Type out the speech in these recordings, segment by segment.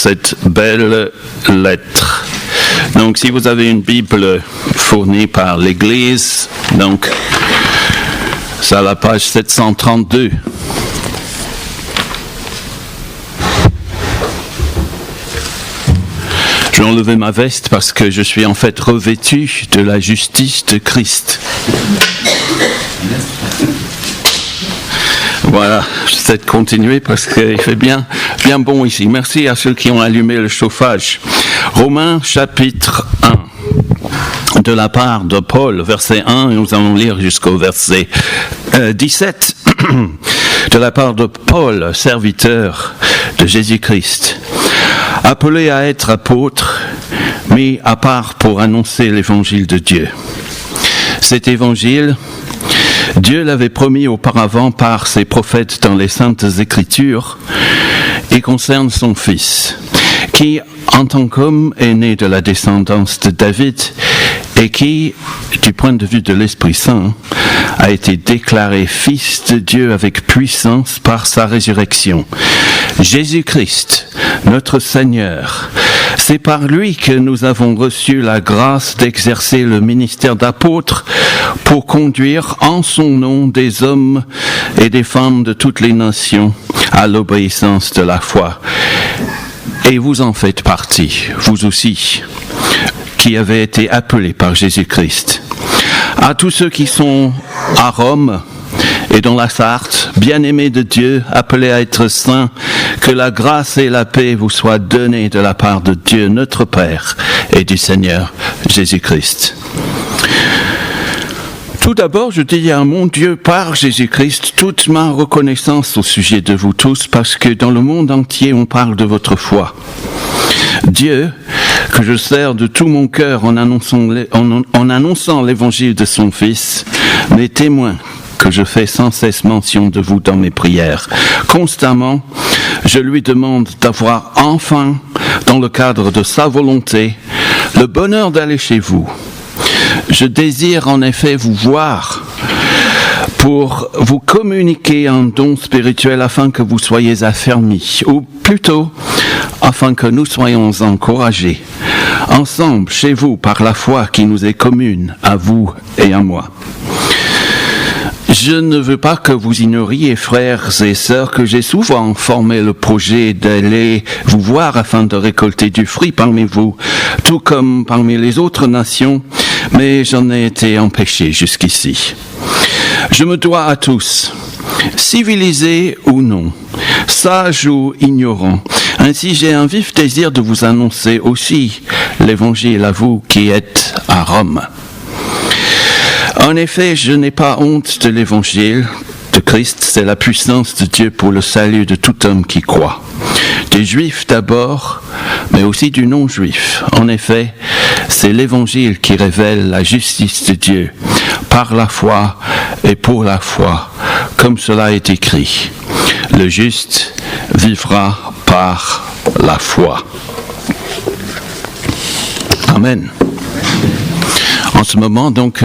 cette belle lettre. Donc, si vous avez une Bible fournie par l'Église, donc, c'est à la page 732. Je vais enlever ma veste parce que je suis en fait revêtu de la justice de Christ. Voilà, j'essaie de continuer parce qu'il fait bien bon ici. Merci à ceux qui ont allumé le chauffage. Romains chapitre 1, de la part de Paul, verset 1, et nous allons lire jusqu'au verset 17. De la part de Paul, serviteur de Jésus-Christ, appelé à être apôtre, mis à part pour annoncer l'évangile de Dieu. Cet évangile, Dieu l'avait promis auparavant par ses prophètes dans les Saintes Écritures et concerne son Fils, qui, en tant qu'homme, est né de la descendance de David et qui, du point de vue de l'Esprit Saint, a été déclaré Fils de Dieu avec puissance par sa résurrection. Jésus-Christ, notre Seigneur, c'est par lui que nous avons reçu la grâce d'exercer le ministère d'apôtre pour conduire en son nom des hommes et des femmes de toutes les nations à l'obéissance de la foi. Et vous en faites partie, vous aussi, qui avez été appelés par Jésus-Christ. À tous ceux qui sont à Rome et dans la Sarthe, bien-aimés de Dieu, appelés à être saints, que la grâce et la paix vous soient données de la part de Dieu, notre Père, et du Seigneur Jésus-Christ. Tout d'abord, je dis à mon Dieu, par Jésus-Christ, toute ma reconnaissance au sujet de vous tous, parce que dans le monde entier, on parle de votre foi. Dieu, que je sers de tout mon cœur en annonçant l'évangile de son Fils, m'est témoin que je fais sans cesse mention de vous dans mes prières. Constamment, je lui demande d'avoir enfin, dans le cadre de sa volonté, le bonheur d'aller chez vous. Je désire en effet vous voir pour vous communiquer un don spirituel afin que vous soyez affermis, ou plutôt afin que nous soyons encouragés, ensemble chez vous par la foi qui nous est commune, à vous et à moi. Je ne veux pas que vous ignoriez, frères et sœurs, que j'ai souvent formé le projet d'aller vous voir afin de récolter du fruit parmi vous, tout comme parmi les autres nations, mais j'en ai été empêché jusqu'ici. Je me dois à tous, civilisés ou non, sages ou ignorants. Ainsi, j'ai un vif désir de vous annoncer aussi l'évangile à vous qui êtes à Rome. En effet, je n'ai pas honte de l'évangile de Christ, c'est la puissance de Dieu pour le salut de tout homme qui croit. Des juifs d'abord, mais aussi du non-juif. En effet, c'est l'évangile qui révèle la justice de Dieu, par la foi et pour la foi, comme cela est écrit. Le juste vivra par la foi. Amen. En ce moment, donc,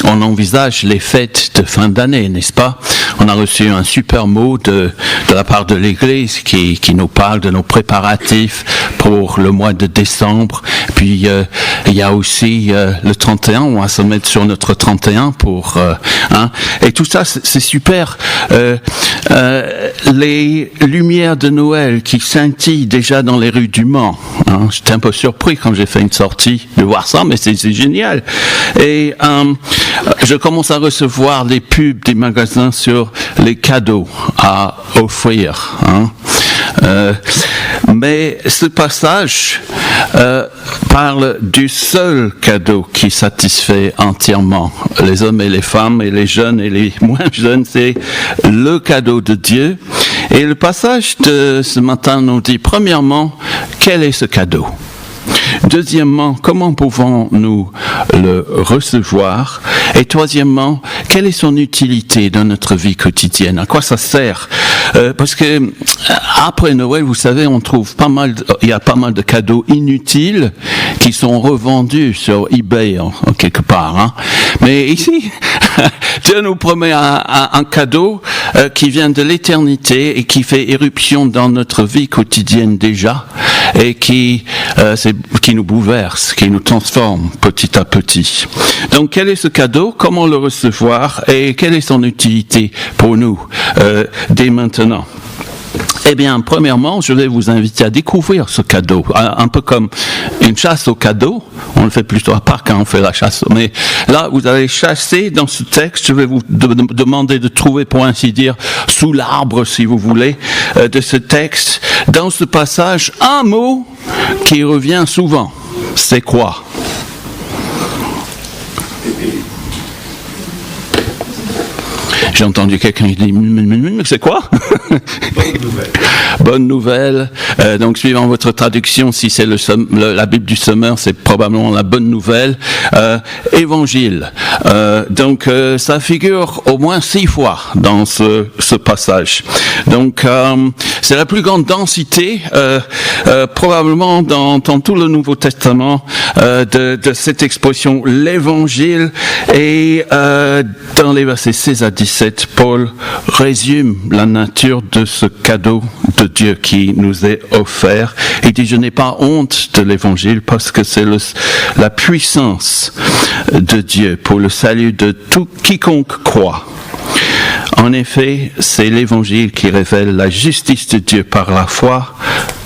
on envisage les fêtes de fin d'année, n'est-ce pas? On a reçu un super mot de la part de l'Église qui nous parle de nos préparatifs pour le mois de décembre. Puis, il y a aussi le 31, on va se mettre sur notre 31 pour... Et tout ça, c'est super. Les lumières de Noël qui scintillent déjà dans les rues du Mans. J'étais un peu surpris quand j'ai fait une sortie de voir ça, mais c'est génial. Et je commence à recevoir des pubs des magasins sur les cadeaux à offrir. Mais ce passage parle du seul cadeau qui satisfait entièrement les hommes et les femmes et les jeunes et les moins jeunes, c'est le cadeau de Dieu. Et le passage de ce matin nous dit, premièrement, quel est ce cadeau ? Deuxièmement, comment pouvons-nous le recevoir? Et troisièmement, quelle est son utilité dans notre vie quotidienne? À quoi ça sert? Parce que après Noël, vous savez, il y a pas mal de cadeaux inutiles qui sont revendus sur eBay en quelque part. Hein. Mais ici, Dieu nous promet un cadeau qui vient de l'éternité et qui fait éruption dans notre vie quotidienne déjà et qui nous bouleverse, qui nous transforme petit à petit. Donc, quel est ce cadeau? Comment le recevoir? Et quelle est son utilité pour nous dès maintenant? Eh bien, premièrement, je vais vous inviter à découvrir ce cadeau, un peu comme une chasse au cadeau. On le fait plutôt à part quand on fait la chasse. Mais là, vous allez chasser dans ce texte. Je vais vous demander de trouver, pour ainsi dire, sous l'arbre, si vous voulez, de ce texte, dans ce passage, un mot qui revient souvent. C'est quoi? J'ai entendu quelqu'un qui dit « c'est quoi ?» Bonne nouvelle. Bonne nouvelle. Donc, suivant votre traduction, si c'est la Bible du Semeur, c'est probablement la bonne nouvelle. Évangile. Donc, ça figure au moins 6 fois dans ce passage. Donc, c'est la plus grande densité, probablement dans tout le Nouveau Testament, de cette expression « l'évangile ». Et dans les versets 16 à 17, Paul résume la nature de ce cadeau de Dieu qui nous est offert. Il dit, je n'ai pas honte de l'évangile parce que c'est la puissance de Dieu pour le salut de tout quiconque croit. En effet, c'est l'évangile qui révèle la justice de Dieu par la foi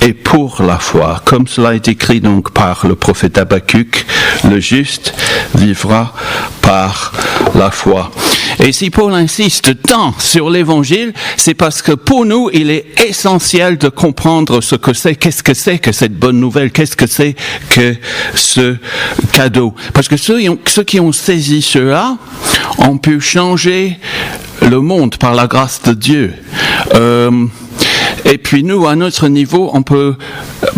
et pour la foi. Comme cela est écrit donc par le prophète Habakkuk, le juste vivra par la foi. Et si Paul insiste tant sur l'évangile, c'est parce que pour nous, il est essentiel de comprendre ce que c'est, qu'est-ce que c'est que cette bonne nouvelle, qu'est-ce que c'est que ce cadeau. Parce que ceux qui ont saisi cela ont pu changer le monde par la grâce de Dieu. Et puis nous, à notre niveau, on peut,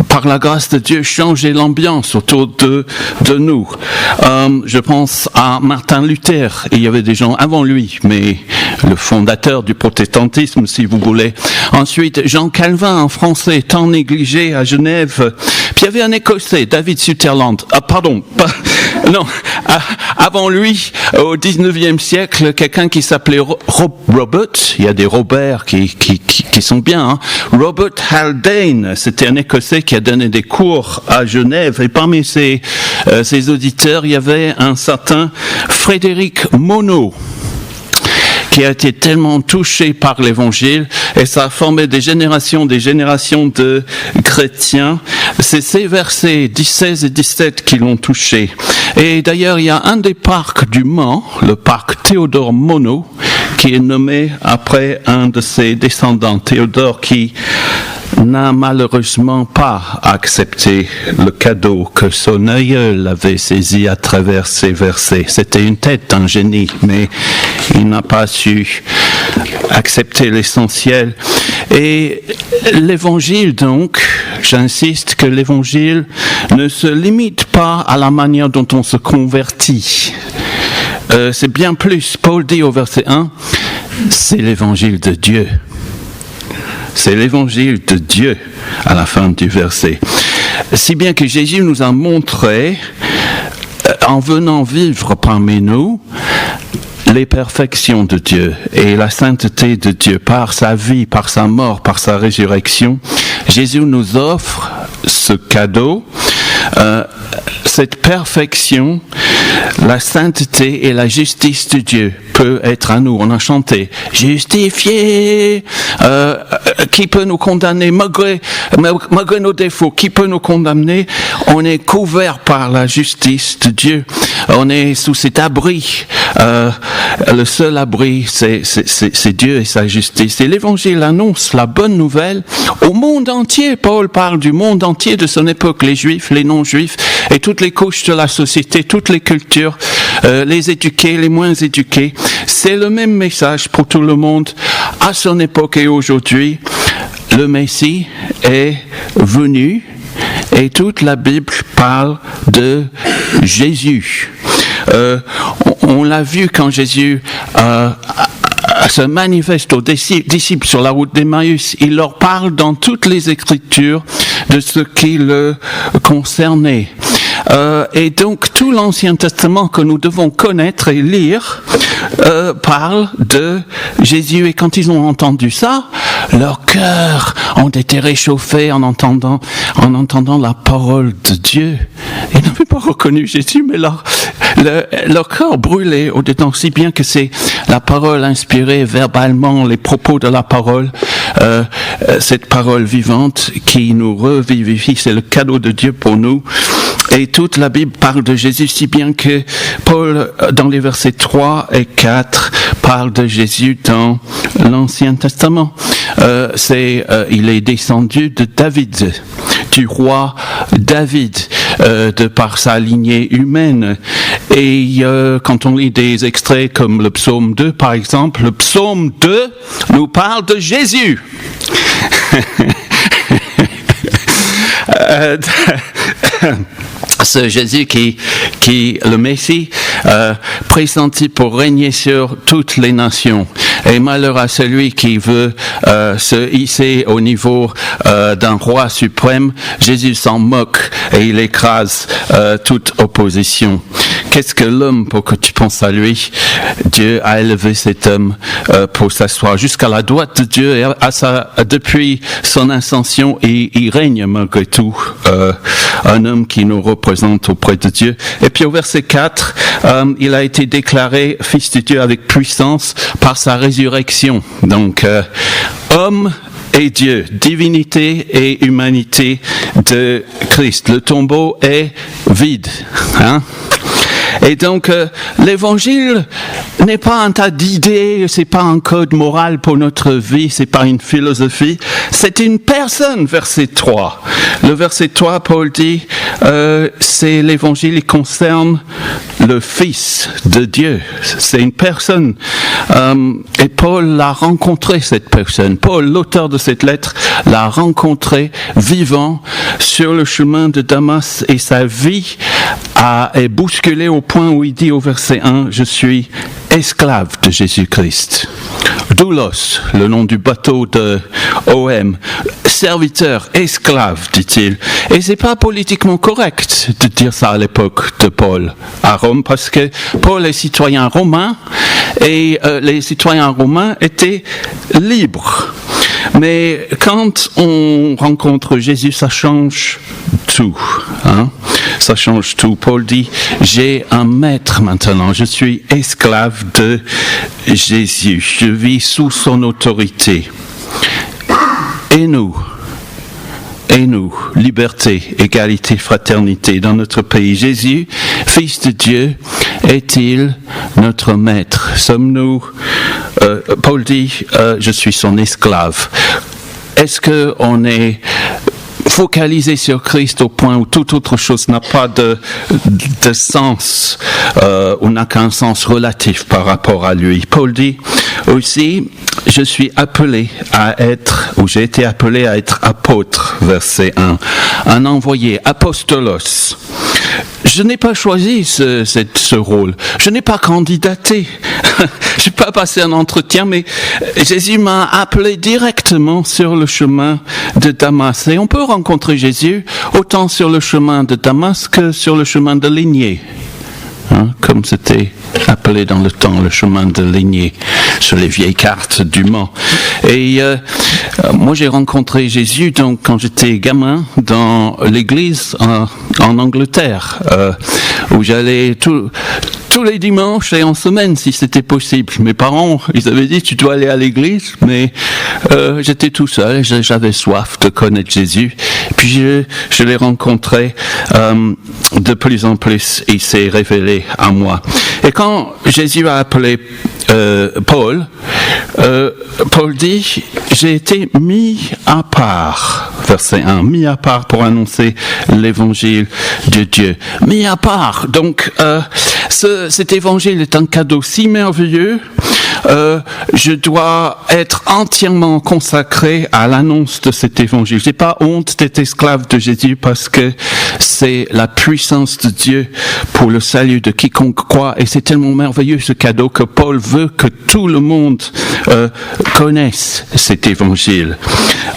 par la grâce de Dieu, changer l'ambiance autour de nous. Je pense à Martin Luther. Il y avait des gens avant lui, mais le fondateur du protestantisme, si vous voulez. Ensuite, Jean Calvin, en français, tant négligé à Genève. Puis il y avait un Écossais, David Sutherland. Avant lui, au 19e siècle, quelqu'un qui s'appelait Robert. Il y a des Robert qui sont bien, hein. Robert Haldane, c'était un Écossais qui a donné des cours à Genève. Et parmi ses auditeurs, il y avait un certain Frédéric Monod, qui a été tellement touché par l'évangile, et ça a formé des générations de chrétiens. C'est ces versets 16 et 17 qui l'ont touché. Et d'ailleurs, il y a un des parcs du Mans, le parc Théodore Monod, qui est nommé après un de ses descendants, Théodore, qui n'a malheureusement pas accepté le cadeau que son aïeul avait saisi à travers ces versets. C'était une tête, un génie, mais il n'a pas su accepter l'essentiel. Et l'évangile, donc, j'insiste que l'évangile ne se limite pas à la manière dont on se convertit. C'est bien plus. Paul dit au verset 1, c'est l'évangile de Dieu. C'est l'évangile de Dieu à la fin du verset. Si bien que Jésus nous a montré, en venant vivre parmi nous, les perfections de Dieu et la sainteté de Dieu par sa vie, par sa mort, par sa résurrection. Jésus nous offre ce cadeau, cette perfection, la sainteté et la justice de Dieu peut être à nous. On a chanté « Justifié ». Qui peut nous condamner malgré nos défauts? Qui peut nous condamner? On est couvert par la justice de Dieu. On est sous cet abri. Le seul abri, c'est Dieu et sa justice. Et l'Évangile annonce la bonne nouvelle au monde entier. Paul parle du monde entier de son époque, les Juifs, les non-Juifs et toutes les couches de la société, toutes les cultures, les éduqués, les moins éduqués. C'est le même message pour tout le monde à son époque et aujourd'hui. Le Messie est venu et toute la Bible parle de Jésus. On l'a vu quand Jésus se manifeste aux disciples sur la route d'Emmaüs. Il leur parle dans toutes les Écritures de ce qui le concernait. Et donc tout l'Ancien Testament que nous devons connaître et lire parle de Jésus. Et quand ils ont entendu ça, leurs cœurs ont été réchauffés en entendant la parole de Dieu. Ils n'avaient pas reconnu Jésus, mais leur cœur brûlait au-dedans, si bien que c'est la parole inspirée verbalement, les propos de la parole, cette parole vivante qui nous revivifie, c'est le cadeau de Dieu pour nous. Et toute la Bible parle de Jésus, si bien que Paul, dans les versets 3 et 4, parle de Jésus dans l'Ancien Testament. Il est descendu de David, du roi David, de par sa lignée humaine. Et quand on lit des extraits comme le psaume 2, par exemple, le psaume 2 nous parle de Jésus. Ce Jésus qui le Messie, pressenti pour régner sur toutes les nations. Et malheur à celui qui veut se hisser au niveau d'un roi suprême. Jésus s'en moque et il écrase toute opposition. Qu'est-ce que l'homme pour que tu penses à lui? Dieu a élevé cet homme pour s'asseoir jusqu'à la droite de Dieu et depuis son ascension, il règne malgré tout. Un homme qui nous représente auprès de Dieu. Et puis au verset 4, il a été déclaré fils de Dieu avec puissance par sa résurrection. Donc, homme et Dieu, divinité et humanité de Christ. Le tombeau est vide. Et donc, l'évangile n'est pas un tas d'idées, c'est pas un code moral pour notre vie, c'est pas une philosophie, c'est une personne, verset 3. Le verset 3, Paul dit, c'est l'évangile qui concerne le Fils de Dieu. C'est une personne. Et Paul l'a rencontré, cette personne. Paul, l'auteur de cette lettre, l'a rencontré vivant sur le chemin de Damas et sa vie est bousculée au point où il dit au verset 1, je suis esclave de Jésus-Christ. Doulos, le nom du bateau de OM, serviteur, esclave, dit-il. Et c'est pas politiquement correct de dire ça à l'époque de Paul à Rome, parce que Paul est citoyen romain et les citoyens romains étaient libres. Mais quand on rencontre Jésus, ça change tout. Ça change tout. Paul dit, j'ai un maître maintenant, je suis esclave de Jésus, je vis sous son autorité. Et nous, liberté, égalité, fraternité dans notre pays. Jésus, Fils de Dieu, est-il notre maître? Sommes-nous, Paul dit, je suis son esclave. Est-ce qu'on est focalisé sur Christ au point où toute autre chose n'a pas de sens, ou n'a qu'un sens relatif par rapport à lui? Paul dit aussi, je suis appelé à être, ou j'ai été appelé à être apôtre, verset 1, un envoyé, apostolos. Je n'ai pas choisi ce rôle, je n'ai pas candidaté, je n'ai pas passé un entretien, mais Jésus m'a appelé directement sur le chemin de Damas. Et on peut rencontrer Jésus autant sur le chemin de Damas que sur le chemin de Lignée. Comme c'était appelé dans le temps, le chemin de Lignée, sur les vieilles cartes du Mans. Et moi, j'ai rencontré Jésus donc quand j'étais gamin dans l'église en Angleterre, où j'allais tous les dimanches et en semaine, si c'était possible. Mes parents, ils avaient dit, tu dois aller à l'église, mais j'étais tout seul, j'avais soif de connaître Jésus. Puis je l'ai rencontré de plus en plus, il s'est révélé à moi. Et quand Jésus a appelé Paul, Paul dit, j'ai été mis à part, verset 1, mis à part pour annoncer l'évangile de Dieu. Mis à part, donc cet évangile est un cadeau si merveilleux, je dois être entièrement consacré à l'annonce de cet évangile. J'ai pas honte d'être esclave de Jésus parce que c'est la puissance de Dieu pour le salut de quiconque croit, et c'est tellement merveilleux ce cadeau que Paul veut que tout le monde connaissent cet évangile.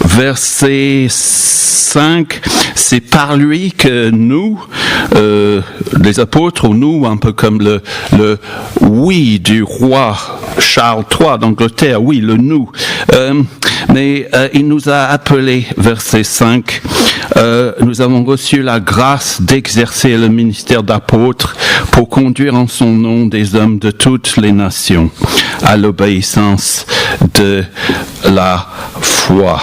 Verset 5, c'est par lui que nous, les apôtres, ou nous, un peu comme le oui du roi Charles III d'Angleterre, oui, le nous. Mais il nous a appelés, verset 5, nous avons reçu la grâce d'exercer le ministère d'apôtre pour conduire en son nom des hommes de toutes les nations à l'obéissance de la foi.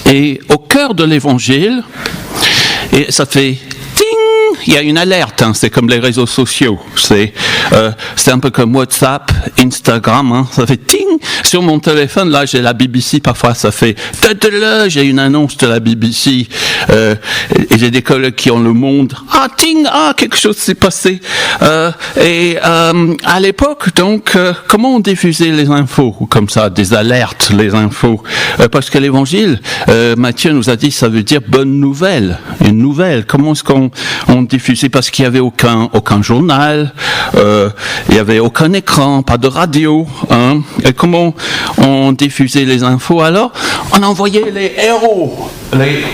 Et au cœur de l'évangile, et ça fait il y a une alerte, hein, c'est comme les réseaux sociaux, c'est un peu comme WhatsApp, Instagram, hein, ça fait ting sur mon téléphone. Là, j'ai la BBC, parfois ça fait j'ai une annonce de la BBC, et j'ai des collègues qui ont Le Monde, ting, quelque chose s'est passé. À l'époque, donc, comment on diffusait les infos comme ça, des alertes, les infos, parce que l'Évangile, Matthieu nous a dit, ça veut dire bonne nouvelle, une nouvelle. Comment est-ce qu'on diffusé, parce qu'il n'y avait aucun journal, il n'y avait aucun écran, pas de radio. Hein. Et comment on diffusait les infos? Alors, on envoyait les héros, les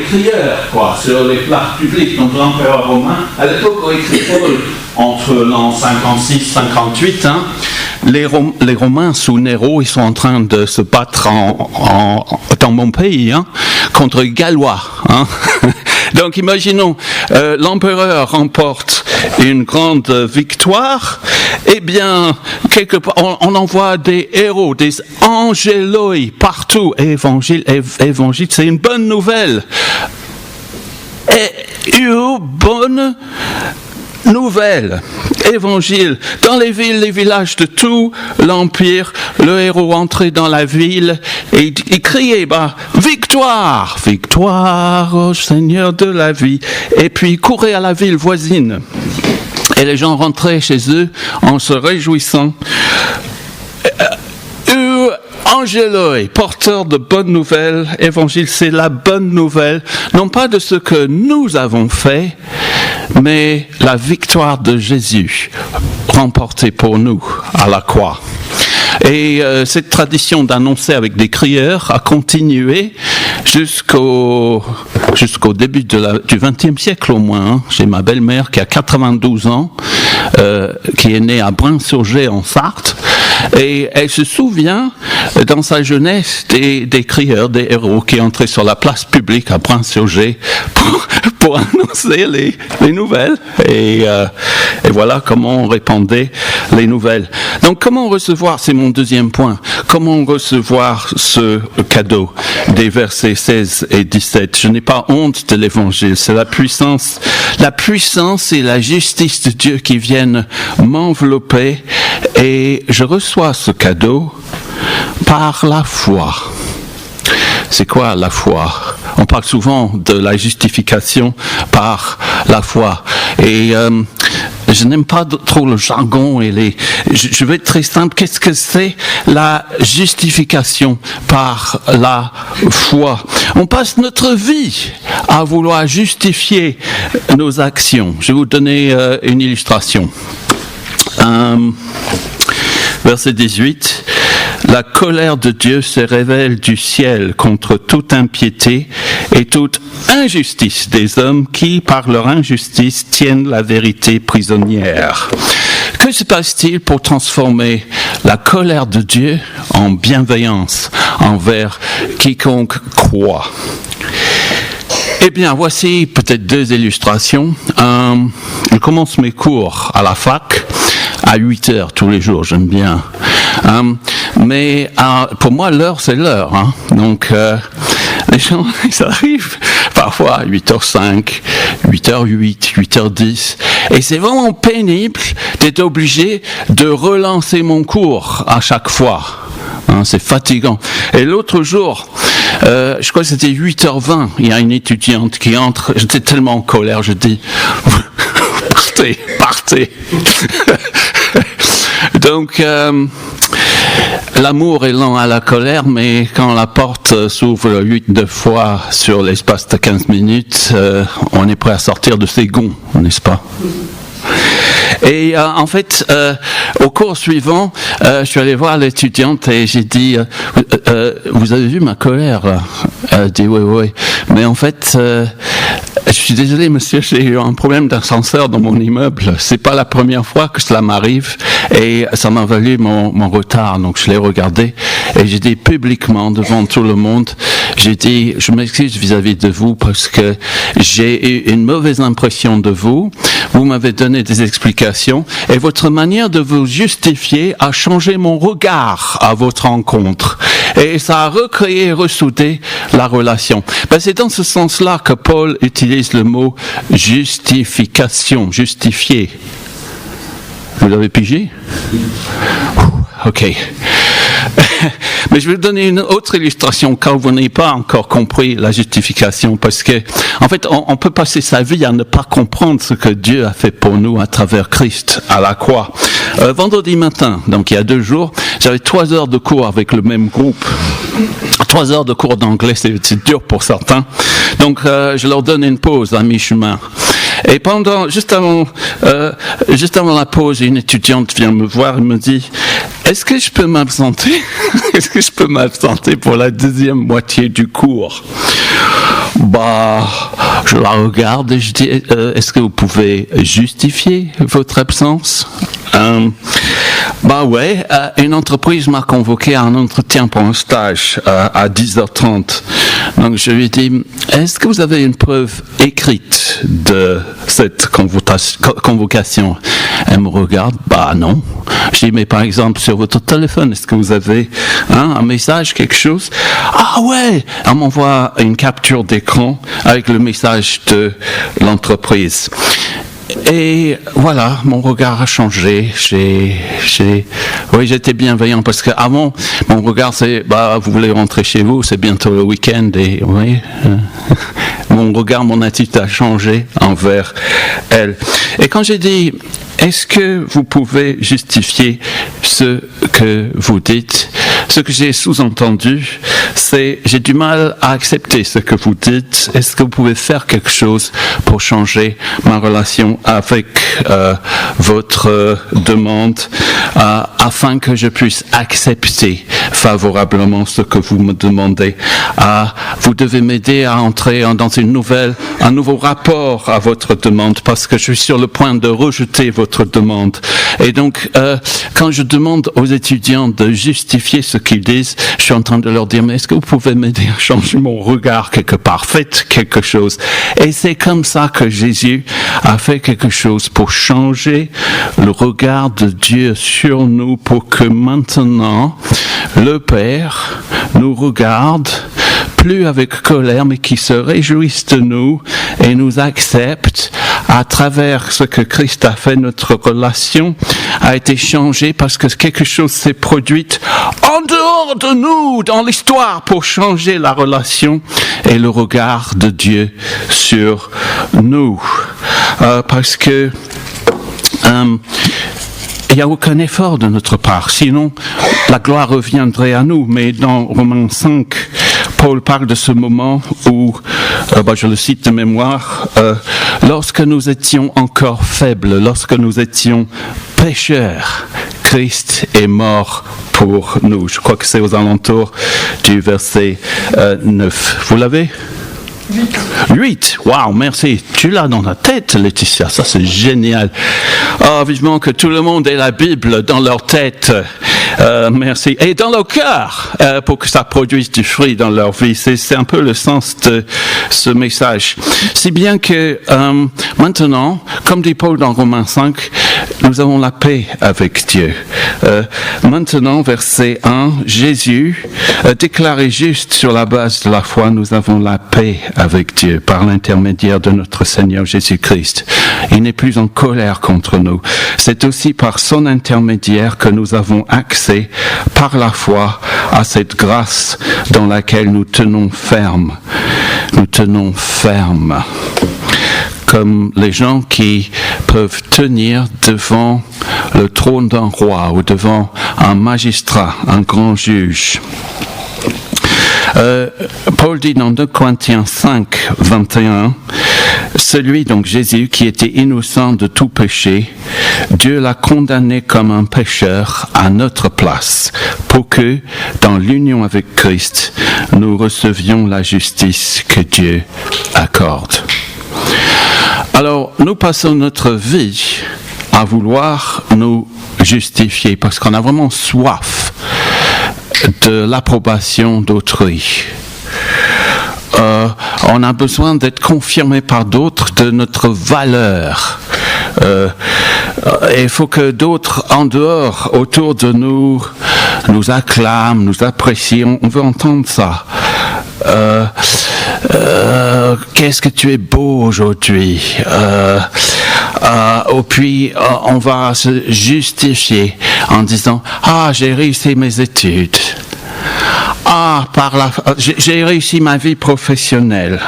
crieurs, quoi, sur les places publiques. Donc l'empereur romain, à l'époque où écrit Paul, entre l'an 56-58, hein, les Romains sous Néro, ils sont en train de se battre dans mon pays, hein, contre les Gallois. Hein. Donc imaginons, l'empereur remporte une grande victoire, eh bien, quelque part, on envoie des héros, des angéloi partout. Évangile, c'est une bonne nouvelle. Et une bonne nouvelle, évangile, dans les villes, les villages de tout l'Empire, le héros entrait dans la ville et il criait, victoire, victoire au Seigneur de la vie. Et puis il courait à la ville voisine. Et les gens rentraient chez eux en se réjouissant. Angéloi, porteur de bonnes nouvelles, évangile, c'est la bonne nouvelle, non pas de ce que nous avons fait, mais la victoire de Jésus remportée pour nous à la croix. Et cette tradition d'annoncer avec des crieurs a continué jusqu'au début du XXe siècle au moins. Hein. J'ai ma belle-mère qui a 92 ans, qui est née à Brin-sur-Gers en Sarthe. Et elle se souvient, dans sa jeunesse, des crieurs, des héros qui entraient sur la place publique à Brin-sur-Gers pour annoncer les nouvelles. Et voilà comment on répandait les nouvelles. Donc comment recevoir, c'est mon deuxième point, comment recevoir ce cadeau des versets 16 et 17. Je n'ai pas honte de l'évangile, c'est la puissance et la justice de Dieu qui viennent m'envelopper et je reçois ce cadeau par la foi. C'est quoi la foi? On parle souvent de la justification par la foi. Et je n'aime pas trop le jargon et je vais être très simple. Qu'est-ce que c'est la justification par la foi? On passe notre vie à vouloir justifier nos actions. Je vais vous donner une illustration. Verset 18. La colère de Dieu se révèle du ciel contre toute impiété et toute injustice des hommes qui, par leur injustice, tiennent la vérité prisonnière. Que se passe-t-il pour transformer la colère de Dieu en bienveillance envers quiconque croit? Eh bien, voici peut-être deux illustrations. Je commence mes cours à la fac à 8 heures tous les jours, j'aime bien. Mais pour moi, l'heure, c'est l'heure. Hein. Donc, les gens, ils arrivent parfois à 8h05, 8h08, 8h10. Et c'est vraiment pénible d'être obligé de relancer mon cours à chaque fois. Hein, c'est fatigant. Et l'autre jour, je crois que c'était 8h20, il y a une étudiante qui entre, j'étais tellement en colère, je dis, partez. Donc, l'amour est lent à la colère, mais quand la porte s'ouvre 8-9 fois sur l'espace de 15 minutes, on est prêt à sortir de ses gonds, n'est-ce pas? Et en fait, au cours suivant, je suis allé voir l'étudiante et j'ai dit vous avez vu ma colère là? Elle dit oui. Mais en fait, je suis désolé monsieur, j'ai eu un problème d'ascenseur dans mon immeuble. C'est pas la première fois que cela m'arrive et ça m'a valu mon retard. Donc je l'ai regardé et j'ai dit publiquement devant tout le monde, j'ai dit je m'excuse vis-à-vis de vous parce que j'ai eu une mauvaise impression de vous. Vous m'avez donné des explications et votre manière de vous justifier a changé mon regard à votre rencontre. Et ça a recréé et ressoudé la relation. C'est dans ce sens-là que Paul utilise le mot justification, justifier. Vous l'avez pigé? Ok. Mais je vais vous donner une autre illustration car vous n'avez pas encore compris la justification parce que, en fait, on peut passer sa vie à ne pas comprendre ce que Dieu a fait pour nous à travers Christ à la croix. Vendredi matin, donc il y a 2 jours, j'avais 3 heures de cours avec le même groupe. 3 heures de cours d'anglais, c'est dur pour certains. Donc, je leur donne une pause à mi-chemin. Et juste avant la pause, une étudiante vient me voir et me dit, est-ce que je peux m'absenter? Est-ce que je peux m'absenter pour la 2e moitié du cours? Je la regarde et je dis, est-ce que vous pouvez justifier votre absence? Ouais, une entreprise m'a convoqué à un entretien pour un stage à 10h30. Donc je lui ai dit, est-ce que vous avez une preuve écrite de cette convocation? Elle me regarde, non. Je dis, mais par exemple sur votre téléphone, est-ce que vous avez un message, quelque chose? Ah ouais! Elle m'envoie une capture d'écran avec le message de l'entreprise. Et voilà, mon regard a changé. Oui, j'étais bienveillant parce qu'avant, mon regard c'est, vous voulez rentrer chez vous, c'est bientôt le week-end et oui, mon regard, mon attitude a changé envers elle. Et quand j'ai dit, est-ce que vous pouvez justifier ce que vous dites? Ce que j'ai sous-entendu, c'est j'ai du mal à accepter ce que vous dites. Est-ce que vous pouvez faire quelque chose pour changer ma relation avec votre demande afin que je puisse accepter favorablement ce que vous me demandez? Vous devez m'aider à entrer dans un nouveau rapport à votre demande parce que je suis sur le point de rejeter votre demande. Et donc, quand je demande aux étudiants de justifier ce qu'ils disent, je suis en train de leur dire, mais est-ce que vous pouvez m'aider à changer mon regard quelque part? Faites quelque chose. Et c'est comme ça que Jésus a fait quelque chose pour changer le regard de Dieu sur nous, pour que maintenant, le Père nous regarde plus avec colère, mais qui se réjouissent de nous et nous acceptent à travers ce que Christ a fait. Notre relation a été changée parce que quelque chose s'est produit en dehors de nous, dans l'histoire, pour changer la relation et le regard de Dieu sur nous. Parce que il n'y a aucun effort de notre part, sinon la gloire reviendrait à nous. Mais dans Romains 5, Paul parle de ce moment où, je le cite de mémoire, lorsque nous étions encore faibles, lorsque nous étions pécheurs, Christ est mort pour nous. Je crois que c'est aux alentours du verset 9. Vous l'avez ? 8. Waouh, merci. Tu l'as dans la tête, Laetitia. Ça, c'est génial. Vivement que tout le monde ait la Bible dans leur tête. Merci. Et dans leur cœur, pour que ça produise du fruit dans leur vie. C'est un peu le sens de ce message. Si bien que maintenant, comme dit Paul dans Romains 5, nous avons la paix avec Dieu. Maintenant, verset 1, Jésus, déclaré juste sur la base de la foi, nous avons la paix avec Dieu par l'intermédiaire de notre Seigneur Jésus-Christ. Il n'est plus en colère contre nous. C'est aussi par son intermédiaire que nous avons accès par la foi à cette grâce dans laquelle nous tenons ferme. Nous tenons ferme. Comme les gens qui peuvent tenir devant le trône d'un roi ou devant un magistrat, un grand juge. Paul dit dans 2 Corinthiens 5, 21, celui, donc Jésus, qui était innocent de tout péché, Dieu l'a condamné comme un pécheur à notre place, pour que, dans l'union avec Christ, nous recevions la justice que Dieu accorde. Alors, nous passons notre vie à vouloir nous justifier, parce qu'on a vraiment soif de l'approbation d'autrui. On a besoin d'être confirmé par d'autres de notre valeur. Il faut que d'autres en dehors, autour de nous, nous acclament, nous apprécient. On veut entendre ça. Qu'est-ce que tu es beau aujourd'hui. Puis on va se justifier en disant « Ah, j'ai réussi mes études. Ah, j'ai réussi ma vie professionnelle. »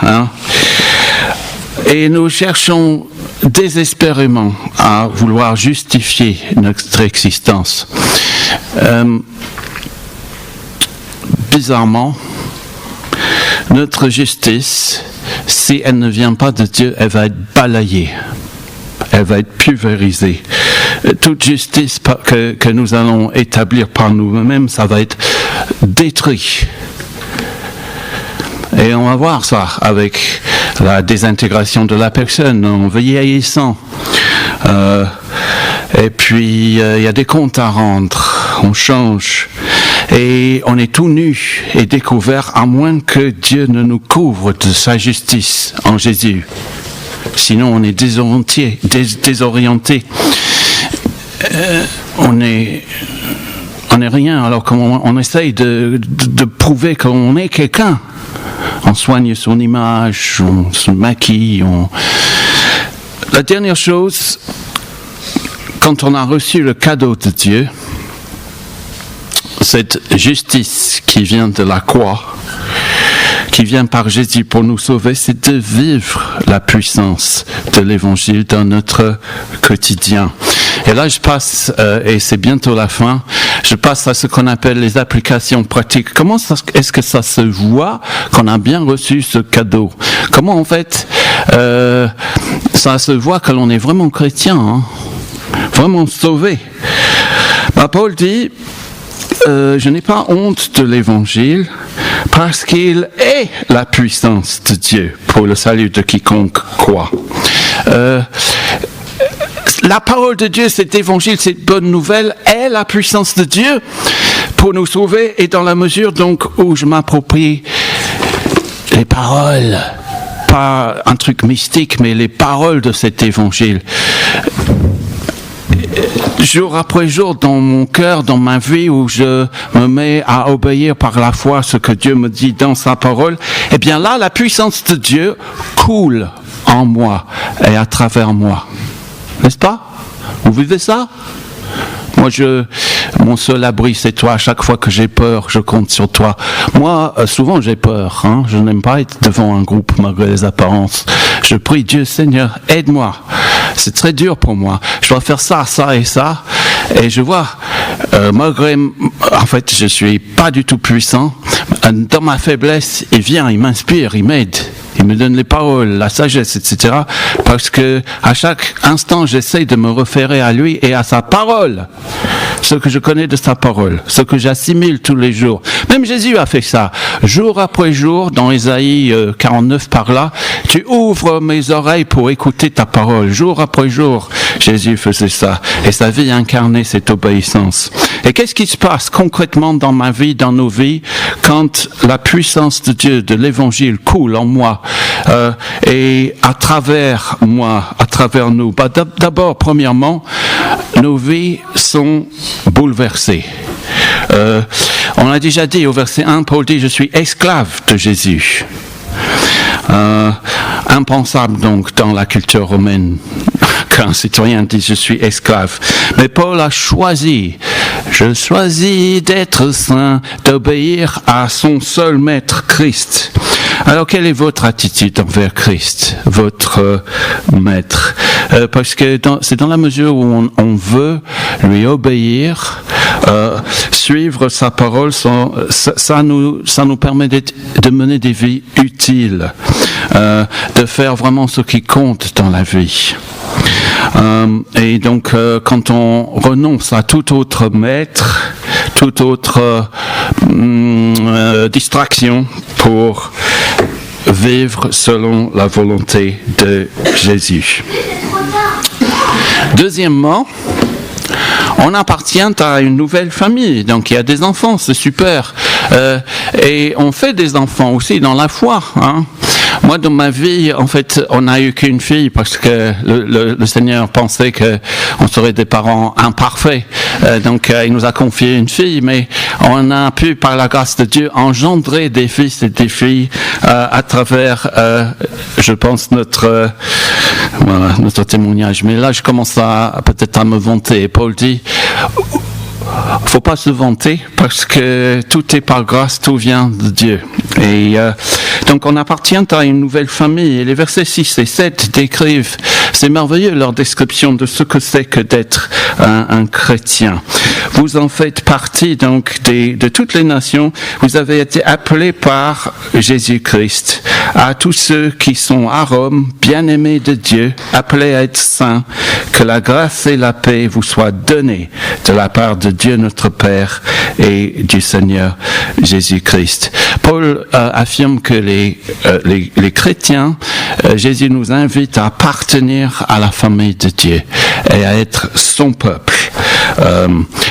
Et nous cherchons désespérément à vouloir justifier notre existence. Bizarrement, notre justice, si elle ne vient pas de Dieu, elle va être balayée. Elle va être pulvérisée. Toute justice que nous allons établir par nous-mêmes, ça va être détruit. Et on va voir ça avec la désintégration de la personne en vieillissant. Et puis, il y a des comptes à rendre. On change. Et on est tout nu et découvert, à moins que Dieu ne nous couvre de sa justice en Jésus. Sinon, on est désorienté. On n'est rien. Alors on essaye de prouver qu'on est quelqu'un. On soigne son image, on se maquille. La dernière chose, quand on a reçu le cadeau de Dieu, cette justice qui vient de la croix, qui vient par Jésus pour nous sauver, c'est de vivre la puissance de l'Évangile dans notre quotidien. Et là, je passe, et c'est bientôt la fin, je passe à ce qu'on appelle les applications pratiques. Comment est-ce que ça se voit qu'on a bien reçu ce cadeau? Comment, en fait, ça se voit que l'on est vraiment chrétien, vraiment sauvé? Paul dit, je n'ai pas honte de l'Évangile, parce qu'il est la puissance de Dieu pour le salut de quiconque croit. La parole de Dieu, cet évangile, cette bonne nouvelle, est la puissance de Dieu pour nous sauver, et dans la mesure donc où je m'approprie les paroles, pas un truc mystique, mais les paroles de cet évangile, jour après jour dans mon cœur, dans ma vie, où je me mets à obéir par la foi ce que Dieu me dit dans sa parole, eh bien là, la puissance de Dieu coule en moi et à travers moi. N'est-ce pas? Vous vivez ça? Moi, mon seul abri, c'est toi. À chaque fois que j'ai peur, je compte sur toi. Moi, souvent, j'ai peur. Je n'aime pas être devant un groupe malgré les apparences. Je prie Dieu, Seigneur, aide-moi. C'est très dur pour moi. Je dois faire ça, ça et ça. Et je vois, malgré, en fait, je suis pas du tout puissant. Dans ma faiblesse, il vient, il m'inspire, il m'aide. Il me donne les paroles, la sagesse, etc. Parce que à chaque instant, j'essaye de me référer à lui et à sa parole. Ce que je connais de sa parole, ce que j'assimile tous les jours. Même Jésus a fait ça. Jour après jour, dans Ésaïe 49 par là, tu ouvres mes oreilles pour écouter ta parole. Jour après jour, Jésus faisait ça. Et sa vie incarnait cette obéissance. Et qu'est-ce qui se passe concrètement dans ma vie, dans nos vies, quand la puissance de Dieu, de l'Évangile coule en moi, et à travers moi, à travers nous? D'abord, premièrement, nos vies sont bouleversées. On a déjà dit au verset 1, Paul dit « Je suis esclave de Jésus ». Impensable donc dans la culture romaine qu'un citoyen dise « Je suis esclave ». Mais Paul a choisi « Je choisis d'être saint, d'obéir à son seul maître, Christ ». Alors, quelle est votre attitude envers Christ, votre maître? Parce que c'est dans la mesure où on veut lui obéir, suivre sa parole, ça nous permet de mener des vies utiles. de faire vraiment ce qui compte dans la vie. Et donc, quand on renonce à tout autre maître, toute autre distraction pour vivre selon la volonté de Jésus. Deuxièmement, on appartient à une nouvelle famille, donc il y a des enfants, c'est super. Et on fait des enfants aussi dans la foi. Hein. Moi, dans ma vie, en fait, on n'a eu qu'une fille parce que le Seigneur pensait qu'on serait des parents imparfaits. Donc, il nous a confié une fille, mais on a pu, par la grâce de Dieu, engendrer des fils et des filles à travers, je pense, notre témoignage. Mais là, je commence peut-être à me vanter. Paul dit, faut pas se vanter parce que tout est par grâce, tout vient de Dieu. Et donc on appartient à une nouvelle famille. Et les versets 6 et 7 décrivent, c'est merveilleux leur description de ce que c'est que d'être un chrétien. Vous en faites partie donc de toutes les nations. Vous avez été appelés par Jésus-Christ. À tous ceux qui sont à Rome, bien-aimés de Dieu, appelés à être saints, que la grâce et la paix vous soient données de la part de Dieu notre Père et du Seigneur Jésus-Christ. Paul affirme que les chrétiens, Jésus nous invite à appartenir à la famille de Dieu et à être son peuple.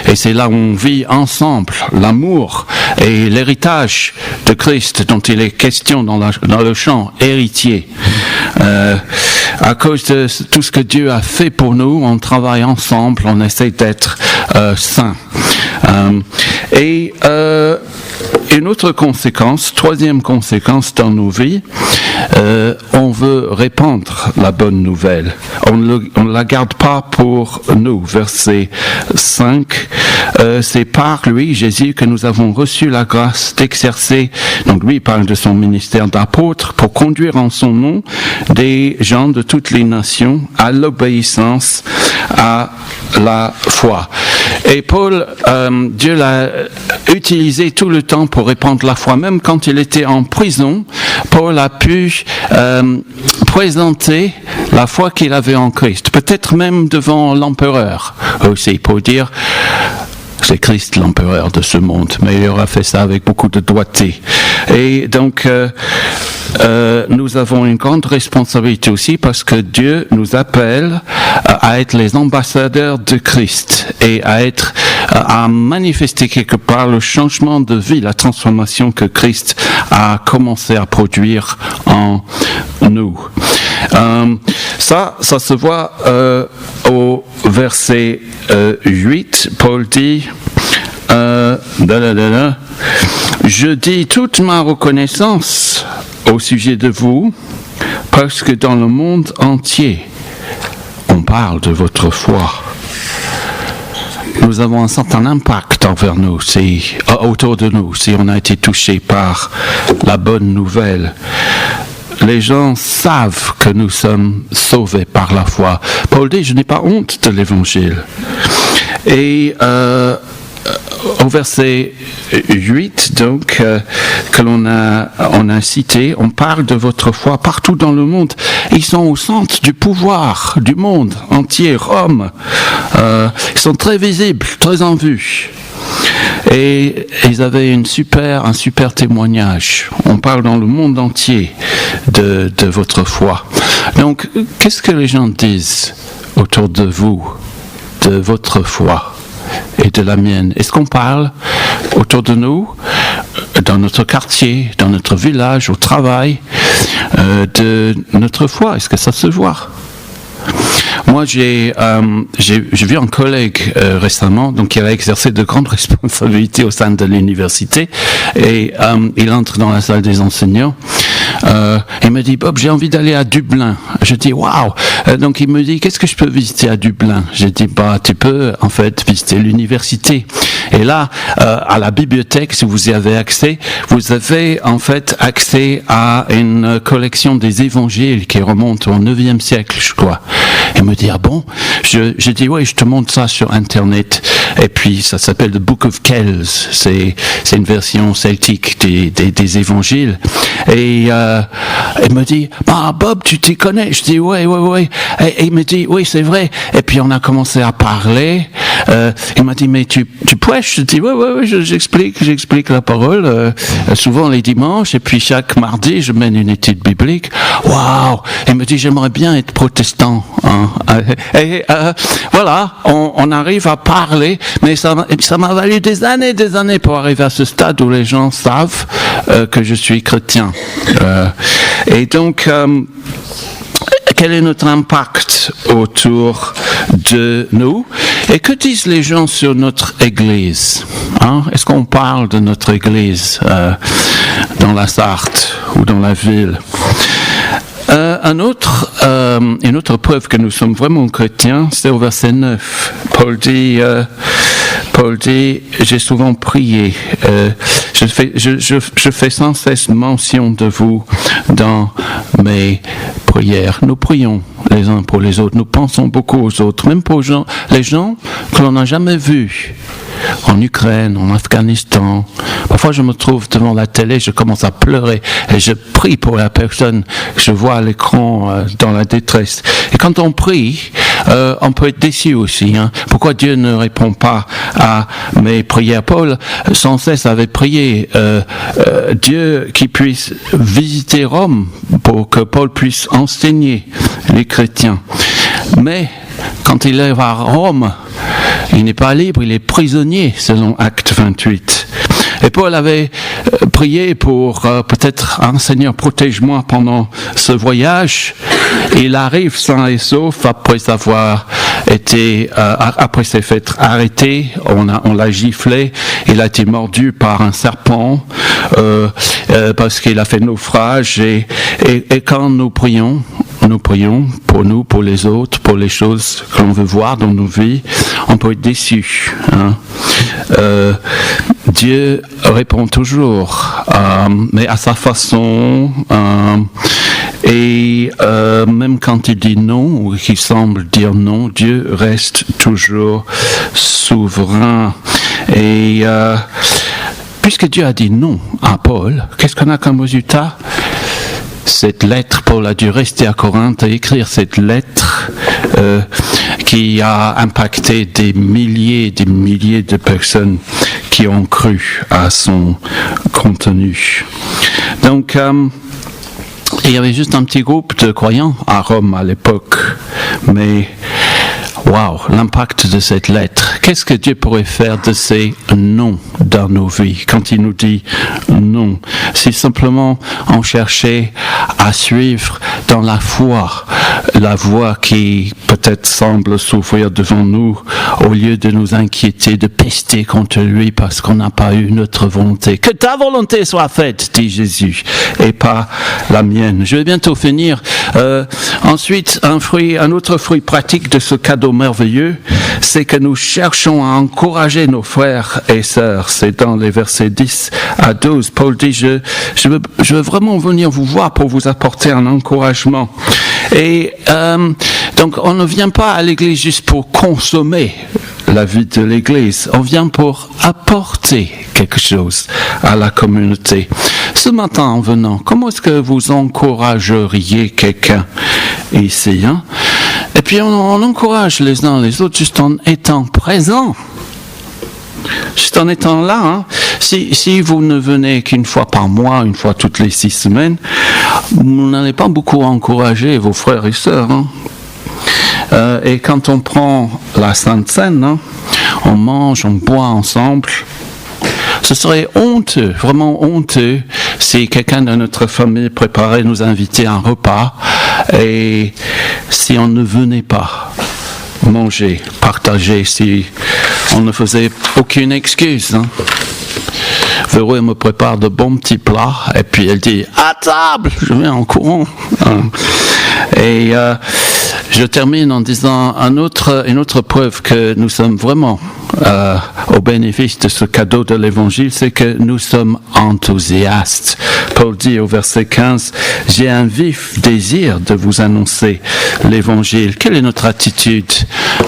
Et c'est là où on vit ensemble l'amour et l'héritage de Christ dont il est question dans le chant héritier. À cause de tout ce que Dieu a fait pour nous, on travaille ensemble, on essaie d'être saints. Et une autre conséquence, troisième conséquence dans nos vies, on veut répandre la bonne nouvelle. On ne la garde pas pour nous. Verset 5, c'est par lui, Jésus, que nous avons reçu la grâce d'exercer, donc lui parle de son ministère d'apôtre, pour conduire en son nom des gens de toutes les nations à l'obéissance, à la foi. Et Paul, Dieu l'a utilisé tout le temps pour répandre la foi. Même quand il était en prison, Paul a pu présenter la foi qu'il avait en Christ. Peut-être même devant l'empereur aussi, pour dire c'est Christ l'empereur de ce monde. Mais il aura fait ça avec beaucoup de doigté. Et donc, nous avons une grande responsabilité aussi parce que Dieu nous appelle à être les ambassadeurs de Christ et à manifester quelque part le changement de vie, la transformation que Christ a commencé à produire en nous. Ça se voit au verset 8. Paul dit je dis toute ma reconnaissance au sujet de vous, parce que dans le monde entier, on parle de votre foi. Nous avons un certain impact envers nous, autour de nous, si on a été touché par la bonne nouvelle. Les gens savent que nous sommes sauvés par la foi. Paul dit, je n'ai pas honte de l'évangile. Et au verset 8, donc, que on a cité, on parle de votre foi partout dans le monde. Ils sont au centre du pouvoir du monde entier, Rome. Ils sont très visibles, très en vue. Et ils avaient un super témoignage. On parle dans le monde entier de votre foi. Donc, qu'est-ce que les gens disent autour de vous, de votre foi et de la mienne? Est-ce qu'on parle autour de nous, dans notre quartier, dans notre village, au travail, de notre foi? Est-ce que ça se voit? Moi, j'ai vu un collègue récemment, donc qui avait exercé de grandes responsabilités au sein de l'université, et il entre dans la salle des enseignants. Il me dit, Bob, j'ai envie d'aller à Dublin. Je dis, waouh. Donc il me dit, qu'est-ce que je peux visiter à Dublin? J'ai dit, tu peux en fait visiter l'université. Et là, à la bibliothèque, si vous y avez accès, vous avez en fait accès à une collection des évangiles qui remonte au 9e siècle, je crois. Il me dit, ah bon? Je dis, oui, je te montre ça sur Internet. Et puis ça s'appelle The Book of Kells. C'est une version celtique des évangiles. Et il me dit, Bob, tu t'y connais? Je dis, ouais. Et il me dit, oui, c'est vrai. Et puis on a commencé à parler. Il m'a dit, mais tu prêches? Je dis, ouais, j'explique la parole, souvent les dimanches, et puis chaque mardi, je mène une étude biblique. Waouh! Il me dit, j'aimerais bien être protestant. Hein. Voilà, on arrive à parler, mais ça m'a valu des années pour arriver à ce stade où les gens savent que je suis chrétien. Et donc, quel est notre impact autour de nous? Et que disent les gens sur notre Église? Est-ce qu'on parle de notre Église dans la Sarthe ou dans la ville? Une autre preuve que nous sommes vraiment chrétiens, c'est au verset 9. Paul dit, j'ai souvent prié. Je fais sans cesse mention de vous dans mes prières. Nous prions les uns pour les autres. Nous pensons beaucoup aux autres, même pour les gens que l'on n'a jamais vus. En Ukraine, en Afghanistan. Parfois, je me trouve devant la télé, je commence à pleurer et je prie pour la personne que je vois à l'écran dans la détresse. Et quand on prie, on peut être déçu aussi. Pourquoi Dieu ne répond pas à mes prières? Paul, sans cesse, avait prié Dieu qui puisse visiter Rome pour que Paul puisse enseigner les chrétiens. Mais quand il est à Rome, il n'est pas libre, il est prisonnier, selon Acte 28. Et Paul avait prié pour peut-être, Seigneur, protège-moi pendant ce voyage. Il arrive sain et sauf après s'être fait arrêter, on l'a giflé, il a été mordu par un serpent parce qu'il a fait naufrage. Et quand nous prions pour nous, pour les autres, pour les choses que l'on veut voir dans nos vies, on peut être déçu. Dieu répond toujours, mais à sa façon, et même quand il dit non, ou qu'il semble dire non, Dieu reste toujours souverain. Et puisque Dieu a dit non à Paul, qu'est-ce qu'on a comme résultat? Cette lettre, Paul a dû rester à Corinthe et écrire cette lettre qui a impacté des milliers de personnes qui ont cru à son contenu. Donc, il y avait juste un petit groupe de croyants à Rome à l'époque, mais waouh, l'impact de cette lettre. Qu'est-ce que Dieu pourrait faire de ces non dans nos vies quand il nous dit non? Si simplement on cherchait à suivre dans la foi la voie qui peut-être semble s'ouvrir devant nous, au lieu de nous inquiéter, de pester contre lui parce qu'on n'a pas eu notre volonté. Que ta volonté soit faite, dit Jésus, et pas la mienne. Je vais bientôt finir. Ensuite, un autre fruit pratique de ce cadeau merveilleux, c'est que nous cherchons à encourager nos frères et sœurs. C'est dans les versets 10 à 12. Paul dit, je veux vraiment venir vous voir pour vous apporter un encouragement. Et donc, on ne vient pas à l'église juste pour consommer la vie de l'église. On vient pour apporter quelque chose à la communauté. Ce matin, en venant, comment est-ce que vous encourageriez quelqu'un ici, Et puis, on encourage les uns les autres juste en étant présents. Juste en étant là, Si vous ne venez qu'une fois par mois, une fois toutes les 6 semaines, vous n'allez pas beaucoup encourager vos frères et sœurs. Et quand on prend la Sainte Seine, on mange, on boit ensemble. Ce serait honteux, vraiment honteux, si quelqu'un de notre famille préparait nous inviter à un repas et si on ne venait pas manger, partager, si on ne faisait aucune excuse. Véro, elle me prépare de bons petits plats et puis elle dit « à table !» Je viens en courant. Et je termine en disant une autre preuve que nous sommes vraiment au bénéfice de ce cadeau de l'Évangile, c'est que nous sommes enthousiastes. Paul dit au verset 15, « J'ai un vif désir de vous annoncer l'Évangile. » Quelle est notre attitude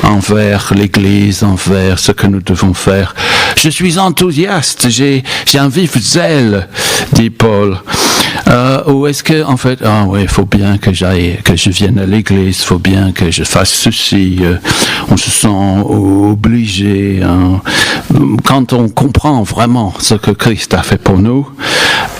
envers l'Église, envers ce que nous devons faire? Je suis enthousiaste, j'ai un vif zèle, dit Paul. Ou est-ce que, en fait, il faut bien que je vienne à l'église, il faut bien que je fasse ceci, on se sent obligé, quand on comprend vraiment ce que Christ a fait pour nous,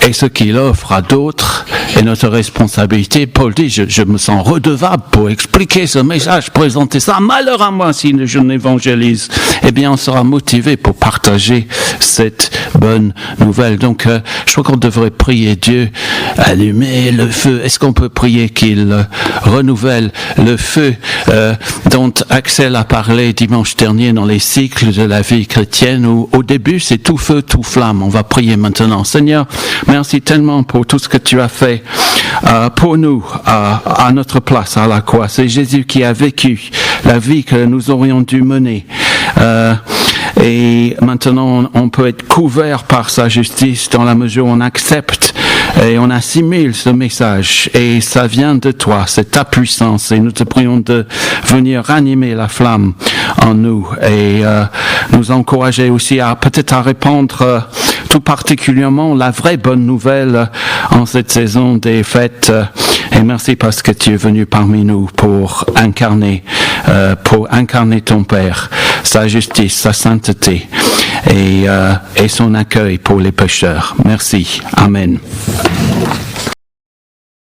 et ce qu'il offre à d'autres, et notre responsabilité, Paul dit, je me sens redevable pour expliquer ce message, présenter ça. Malheur à moi si je n'évangélise. Eh bien, on sera motivé pour partager cette bonne nouvelle. Donc, je crois qu'on devrait prier Dieu, allumer le feu. Est-ce qu'on peut prier qu'il renouvelle le feu dont Axel a parlé dimanche dernier dans les cycles de la vie chrétienne, où au début, c'est tout feu, tout flamme. On va prier maintenant. Seigneur, merci tellement pour tout ce que tu as fait pour nous, à notre place à la croix. C'est Jésus qui a vécu la vie que nous aurions dû mener. Et maintenant, on peut être couvert par sa justice dans la mesure où on accepte et on assimile ce message. Et ça vient de toi, c'est ta puissance. Et nous te prions de venir ranimer la flamme en nous et nous encourager aussi peut-être à répandre tout particulièrement la vraie bonne nouvelle en cette saison des fêtes. Et merci parce que tu es venu parmi nous pour incarner ton Père, sa justice, sa sainteté et son accueil pour les pécheurs. Merci. Amen.